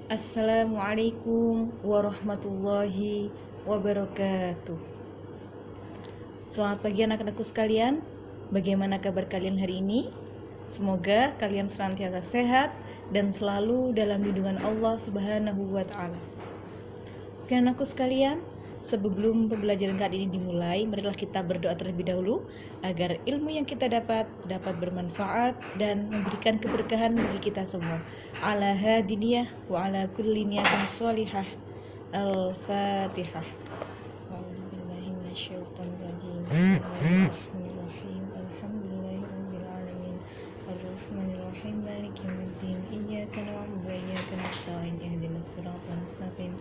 Assalamualaikum warahmatullahi wabarakatuh. Selamat pagi anak-anakku sekalian. Bagaimana kabar kalian hari ini? Semoga kalian senantiasa sehat dan selalu dalam lindungan Allah Subhanahu wa taala. Oke anakku sekalian, sebelum pembelajaran kali ini dimulai, marilah kita berdoa terlebih dahulu agar ilmu yang kita dapat bermanfaat dan memberikan keberkahan bagi kita semua. Ala hadiniyah wa ala kulli niyatin sholihah. Al-Fatihah. A'udzubillahi minasyaitonir rajim. Bismillahirrahmanirrahim. Alhamdulillahirabbil alamin. Arrahmanir rahim. Maliki yaumiddin. Iyyaka na'budu wa iyyaka nasta'in. Ihdinas siratal mustaqim.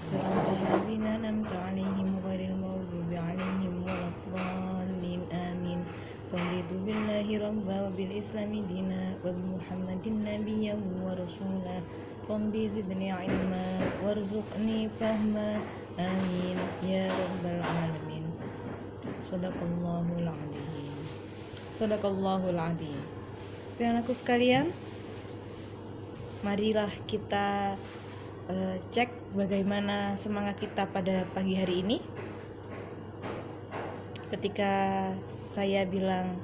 Shiratal ladzina an'amta 'alaihim ghairil maghdubi 'alaihim waladdallin. Amin. Raditu billahi rabba wa bil islami dina wa bi Muhammadin nabiyyan wa rasula. Rabbi zidni ilma warzuqni fahma. Amin ya rabbal alamin. Shadaqallahul adzim. Shadaqallahul adzim. Anakku sekalian, marilah kita cek bagaimana semangat kita pada pagi hari ini. Ketika saya bilang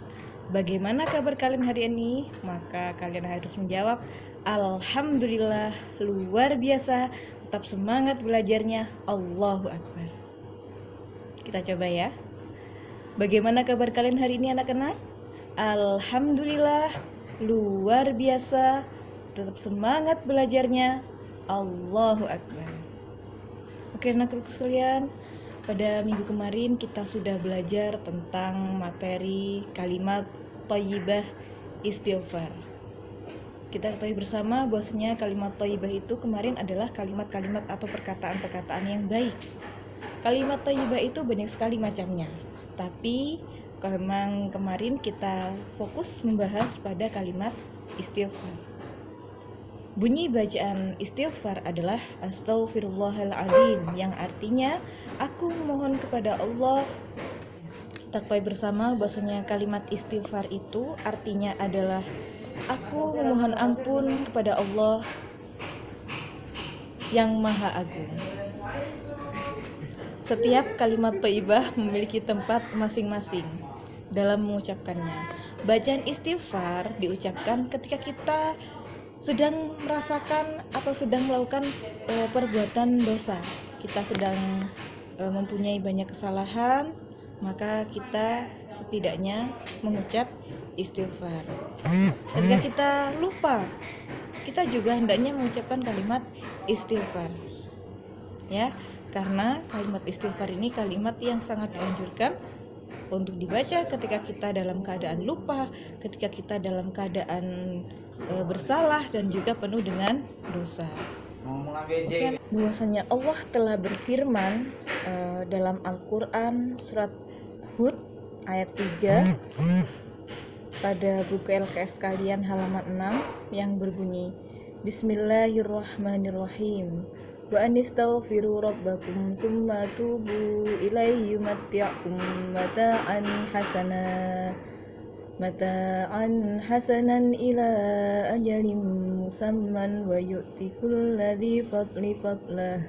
bagaimana kabar kalian hari ini, maka kalian harus menjawab alhamdulillah, luar biasa, tetap semangat belajarnya, Allahu Akbar. Kita coba ya. Bagaimana kabar kalian hari ini anak-anak? Alhamdulillah, luar biasa, tetap semangat belajarnya, Allahu Akbar. Oke anak-anak sekalian, pada minggu kemarin kita sudah belajar tentang materi kalimat thayyibah istighfar. Kita ketahui bersama bahwasanya kalimat thayyibah itu kemarin adalah kalimat-kalimat atau perkataan-perkataan yang baik. Kalimat thayyibah itu banyak sekali macamnya, tapi memang kemarin kita fokus membahas pada kalimat istighfar. Bunyi bacaan istighfar adalah Astaghfirullahaladzim, yang artinya aku memohon kepada Allah. Kita ketahui bersama bahwasanya kalimat istighfar itu artinya adalah aku memohon ampun kepada Allah yang Maha Agung. Setiap kalimat thayyibah memiliki tempat masing-masing dalam mengucapkannya. Bacaan istighfar diucapkan ketika kita sedang merasakan atau sedang melakukan perbuatan dosa. Kita sedang mempunyai banyak kesalahan, maka kita setidaknya mengucap istighfar. Ketika kita lupa, kita juga hendaknya mengucapkan kalimat istighfar. Ya, karena kalimat istighfar ini kalimat yang sangat dianjurkan untuk dibaca ketika kita dalam keadaan lupa, ketika kita dalam keadaan bersalah dan juga penuh dengan dosa. Oke, bahwasanya Allah telah berfirman dalam Al-Quran surat Hud ayat 3 pada buku LKS kalian halaman 6 yang berbunyi Bismillahirrahmanirrahim. Wa anistaghfiru rabbakum tsumma tubu ilaihi yumatti'ukum mata'an hasanan ila ajalin musamman wa yu'ti kulladzi fadli fadlah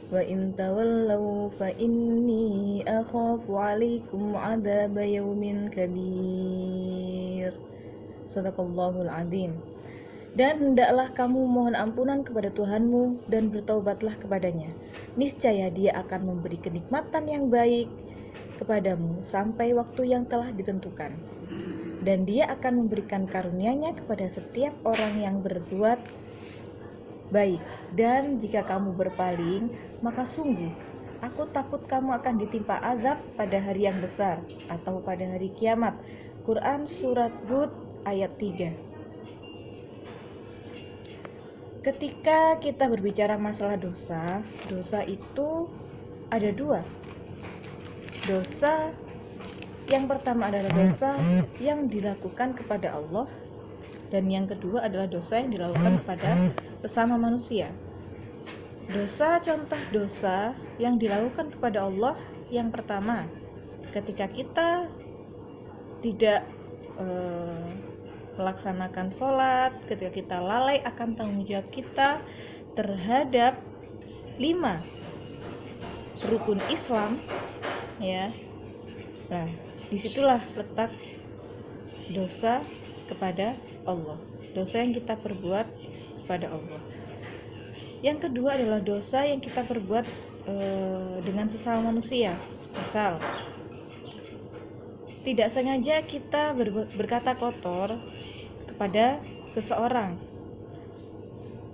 wa in tawallaw fa inni akhafu 'alaikum 'adzaba yaumin kabir. Shadaqallahul adzim. Dan hendaklah kamu mohon ampunan kepada Tuhanmu dan bertaubatlah kepadanya. Niscaya Dia akan memberi kenikmatan yang baik kepadamu sampai waktu yang telah ditentukan. Dan Dia akan memberikan karunia-Nya kepada setiap orang yang berbuat baik. Dan jika kamu berpaling, maka sungguh aku takut kamu akan ditimpa azab pada hari yang besar atau pada hari kiamat. Quran surat Hud ayat 3. Ketika kita berbicara masalah dosa, dosa itu ada dua. Dosa yang pertama adalah dosa yang dilakukan kepada Allah, dan yang kedua adalah dosa yang dilakukan kepada sesama manusia. Contoh dosa yang dilakukan kepada Allah yang pertama, ketika kita tidak melaksanakan sholat, ketika kita lalai akan tanggung jawab kita, terhadap 5 rukun Islam, ya. Nah, disitulah letak dosa kepada Allah, dosa yang kita perbuat kepada Allah. Yang kedua adalah dosa yang kita perbuat dengan sesama manusia. Misal, tidak sengaja kita berkata kotor kepada seseorang,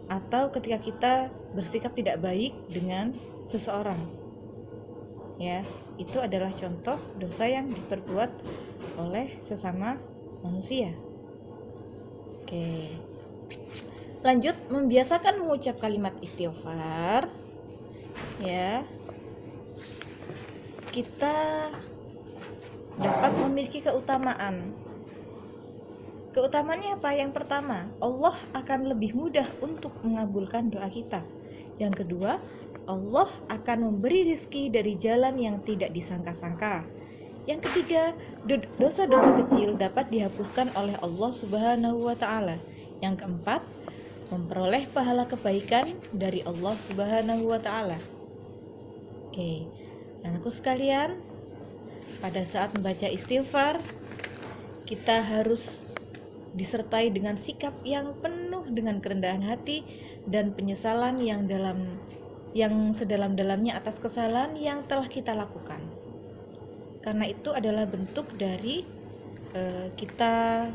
atau ketika kita bersikap tidak baik dengan seseorang, ya, itu adalah contoh dosa yang diperbuat oleh sesama manusia. Oke, lanjut, membiasakan mengucap kalimat istighfar, ya. Kita dapat memiliki keutamaan. Keutamaannya apa? Yang pertama, Allah akan lebih mudah untuk mengabulkan doa kita. Yang kedua, Allah akan memberi rezeki dari jalan yang tidak disangka-sangka. Yang ketiga, dosa-dosa kecil dapat dihapuskan oleh Allah Subhanahu wa Ta'ala. Yang keempat, memperoleh pahala kebaikan dari Allah Subhanahu wa Ta'ala. Oke, anakku sekalian, pada saat membaca istighfar, kita harus disertai dengan sikap yang penuh dengan kerendahan hati dan penyesalan yang sedalam-dalamnya atas kesalahan yang telah kita lakukan. Karena itu adalah bentuk dari kita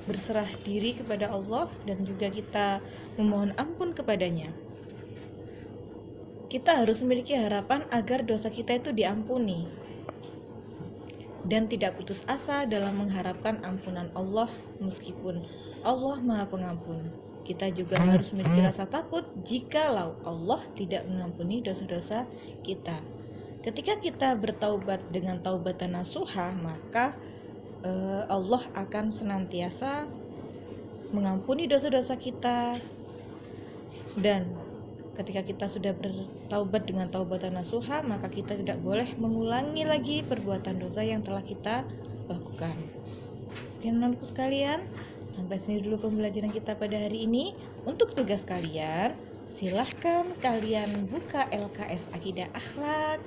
berserah diri kepada Allah dan juga kita memohon ampun kepadanya. Kita harus memiliki harapan agar dosa kita itu diampuni dan tidak putus asa dalam mengharapkan ampunan Allah meskipun Allah Maha Pengampun. Kita juga harus memiliki rasa takut jikalau Allah tidak mengampuni dosa-dosa kita. Ketika kita bertaubat dengan taubatan nasuha, maka Allah akan senantiasa mengampuni dosa-dosa kita. Dan ketika kita sudah bertaubat dengan taubatan nasuha, maka kita tidak boleh mengulangi lagi perbuatan dosa yang telah kita lakukan. Teman-temanku sekalian, sampai sini dulu pembelajaran kita pada hari ini. Untuk tugas kalian, silahkan kalian buka LKS Akidah Akhlak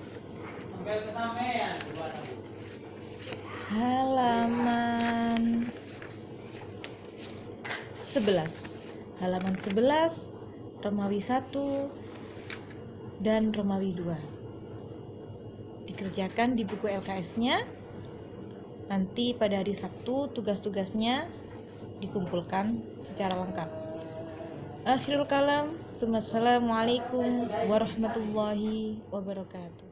halaman 11. Halaman 11, Romawi 1 dan Romawi 2. Dikerjakan di buku LKS-nya. Nanti pada hari Sabtu tugas-tugasnya dikumpulkan secara lengkap. Akhirul kalam, assalamualaikum warahmatullahi wabarakatuh.